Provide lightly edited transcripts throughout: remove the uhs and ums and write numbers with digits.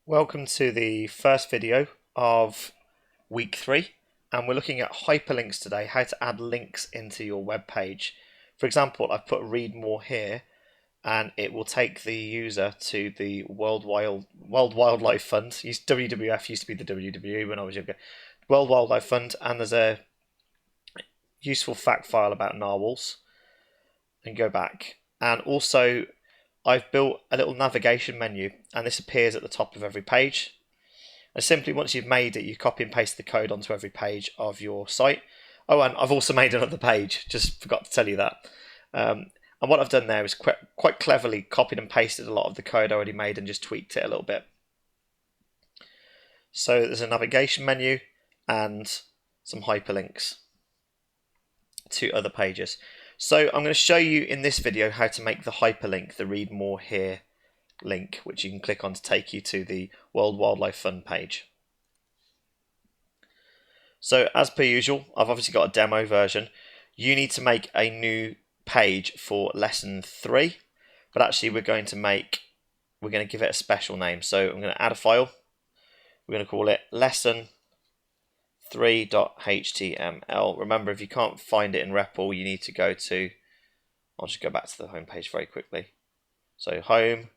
Welcome to the first video of week 3, and we're looking at hyperlinks today, how to add links into your web page. For example, I've put read more here and it will take the user to the World Wildlife Fund. WWF used to be the WWE when I was younger. World Wildlife Fund, and there's a useful fact file about narwhals. And go back, and also I've built a little navigation menu, and this appears at the top of every page. And simply, once you've made it, you copy and paste the code onto every page of your site. Oh, and I've also made another page, just forgot to tell you that. And what I've done there is quite cleverly copied and pasted a lot of the code I already made and just tweaked it a little bit. So there's a navigation menu and some hyperlinks to other pages. So I'm going to show you in this video how to make the hyperlink, the read more here link, which you can click on to take you to the World Wildlife Fund page. So as per usual, I've obviously got a demo version. You need to make a new page for lesson 3, but actually we're going to give it a special name. So I'm going to add a file. We're going to call it lesson 3.html. Remember, if you can't find it in REPL, you need to go to, I'll just go back to the home page very quickly. So home,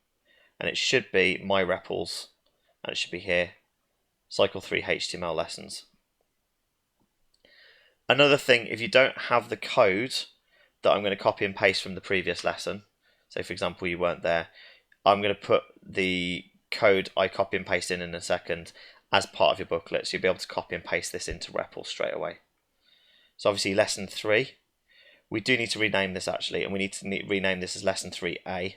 and it should be my REPLs, and it should be here, cycle 3 HTML lessons. Another thing, if you don't have the code that I'm going to copy and paste from the previous lesson, say for example you weren't there, I'm going to put the code I copy and paste in a second as part of your booklet, so you'll be able to copy and paste this into REPL straight away. So obviously lesson 3, we do need to rename this actually, and we need to rename this as lesson 3A,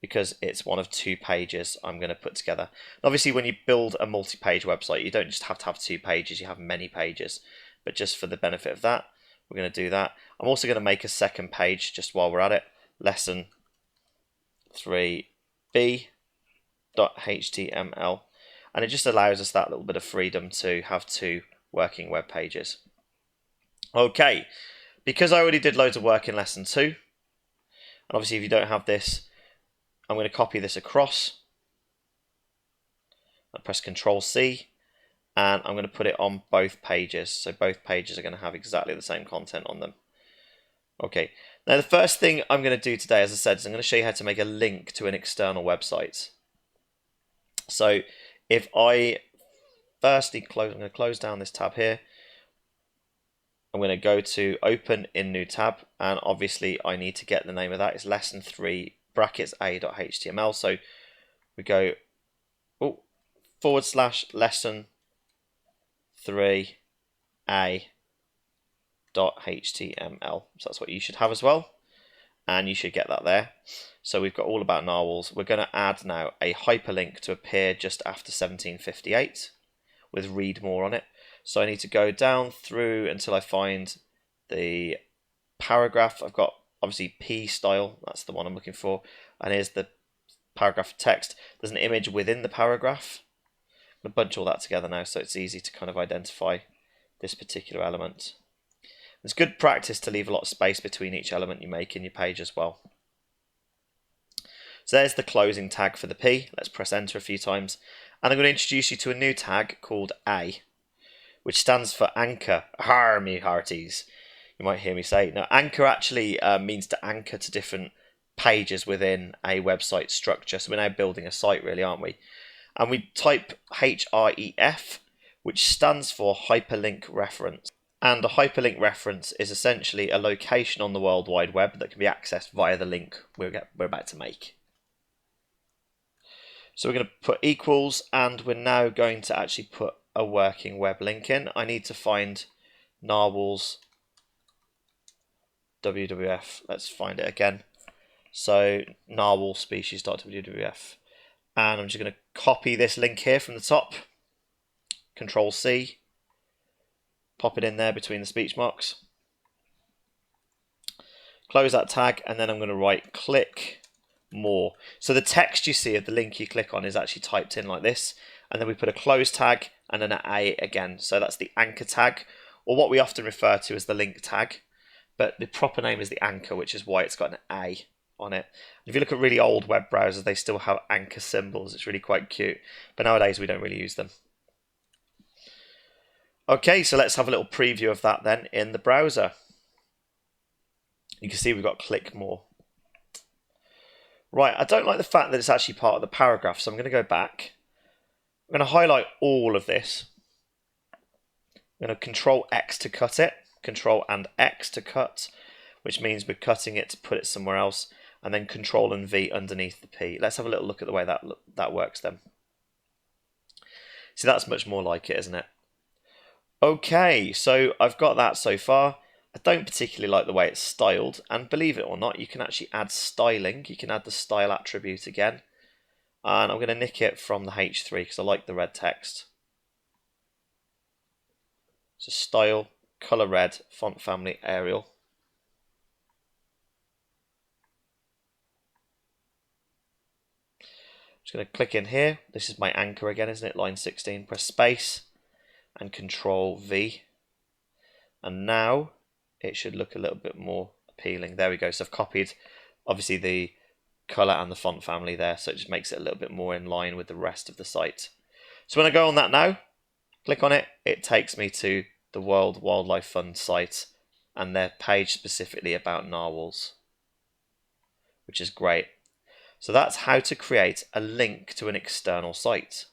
because it's one of 2 pages I'm going to put together. And obviously when you build a multi-page website, you don't just have to have 2 pages, you have many pages, but just for the benefit of that, we're going to do that. I'm also going to make a second page just while we're at it, lesson 3b.html. And it just allows us that little bit of freedom to have 2 working web pages. Okay, because I already did loads of work in lesson 2, and obviously if you don't have this, I'm going to copy this across. I press Ctrl+C, and I'm going to put it on both pages. So both pages are going to have exactly the same content on them. Okay, now the first thing I'm going to do today, as I said, is I'm going to show you how to make a link to an external website. So if I firstly I'm going to close down this tab here. I'm going to go to open in new tab, and obviously I need to get the name of that. It's lesson 3 brackets a.html. So we go / lesson 3 a.html. So that's what you should have as well, and you should get that there. So we've got all about narwhals. We're going to add now a hyperlink to appear just after 1758 with read more on it. So I need to go down through until I find the paragraph. I've got obviously P style, that's the one I'm looking for, and here's the paragraph text. There's an image within the paragraph. I'm going to bunch all that together now so it's easy to kind of identify this particular element. It's good practice to leave a lot of space between each element you make in your page as well. So there's the closing tag for the P. Let's press enter a few times, and I'm going to introduce you to a new tag called A, which stands for anchor. Har, me hearties, you might hear me say. Now, anchor actually means to anchor to different pages within a website structure. So we're now building a site, really, aren't we? And we type href, which stands for Hyperlink Reference. And a hyperlink reference is essentially a location on the World Wide Web that can be accessed via the link we're about to make. So we're going to put equals, and we're now going to actually put a working web link in. I need to find narwhals WWF. Let's find it again. So narwhal species.wwf, and I'm just going to copy this link here from the top. Ctrl+C, pop it in there between the speech marks. Close that tag, and then I'm going to right click more. So the text you see of the link you click on is actually typed in like this, and then we put a close tag and then an A again. So that's the anchor tag, or what we often refer to as the link tag, but the proper name is the anchor, which is why it's got an A on it. If you look at really old web browsers, they still have anchor symbols. It's really quite cute, but nowadays we don't really use them. Okay, so let's have a little preview of that then in the browser. You can see we've got click more. Right, I don't like the fact that it's actually part of the paragraph, so I'm going to go back. I'm going to highlight all of this. I'm going to Control X to cut it, Control and X to cut, which means we're cutting it to put it somewhere else, and then Control and V underneath the P. Let's have a little look at the way that works then. See, that's much more like it, isn't it? Okay, so I've got that so far. I don't particularly like the way it's styled, and believe it or not, you can actually add styling. You can add the style attribute again, and I'm going to nick it from the H3 because I like the red text. So style, color red, font family, Arial. Just going to click in here. This is my anchor again, isn't it? Line 16. Press space and Control V, and now it should look a little bit more appealing. There we go. So I've copied obviously the color and the font family there, so it just makes it a little bit more in line with the rest of the site. So when I go on that now, click on it, it takes me to the World Wildlife Fund site and their page specifically about narwhals, which is great. So that's how to create a link to an external site.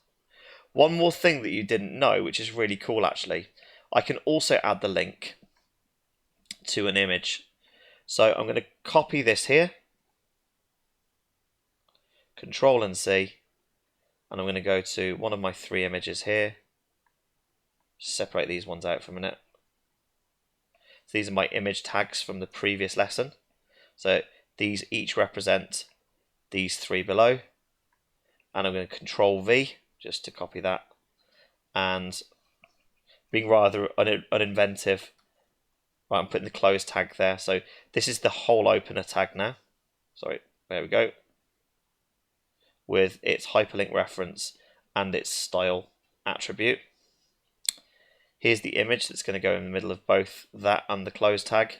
One more thing that you didn't know, which is really cool actually, I can also add the link to an image. So I'm going to copy this here, Control and C, and I'm going to go to one of my 3 images here, separate these ones out for a minute. So these are my image tags from the previous lesson. So these each represent these 3 below, and I'm going to Control V just to copy that, and being rather uninventive, right, I'm putting the close tag there. So this is the whole opener tag now. Sorry, there we go. With its hyperlink reference and its style attribute. Here's the image that's going to go in the middle of both that and the close tag.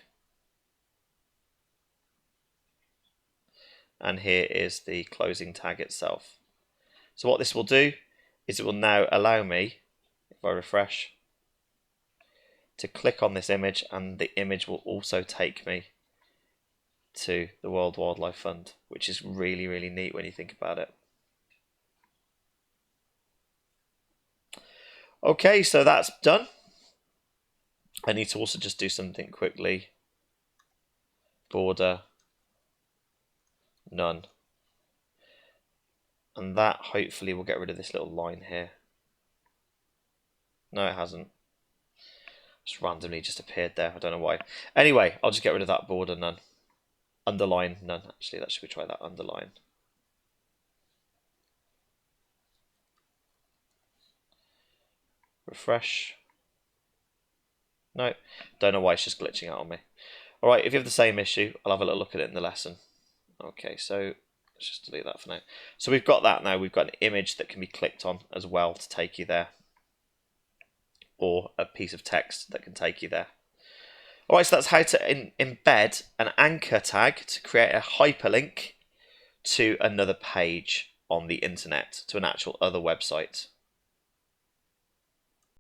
And here is the closing tag itself. So what this will do is it will now allow me, if I refresh, to click on this image, and the image will also take me to the World Wildlife Fund, which is really, really neat when you think about it. Okay, so that's done. I need to also just do something quickly. Border, none. And that hopefully will get rid of this little line here. No, it hasn't. Just randomly just appeared there. I don't know why. Anyway, I'll just get rid of that border, none. Underline, none. Actually, that should we try that underline. Refresh. No, don't know why it's just glitching out on me. Alright, if you have the same issue, I'll have a little look at it in the lesson. Okay, so let's just delete that for now. So we've got that now. We've got an image that can be clicked on as well to take you there, or a piece of text that can take you there. Alright, so that's how to embed an anchor tag to create a hyperlink to another page on the internet, to an actual other website.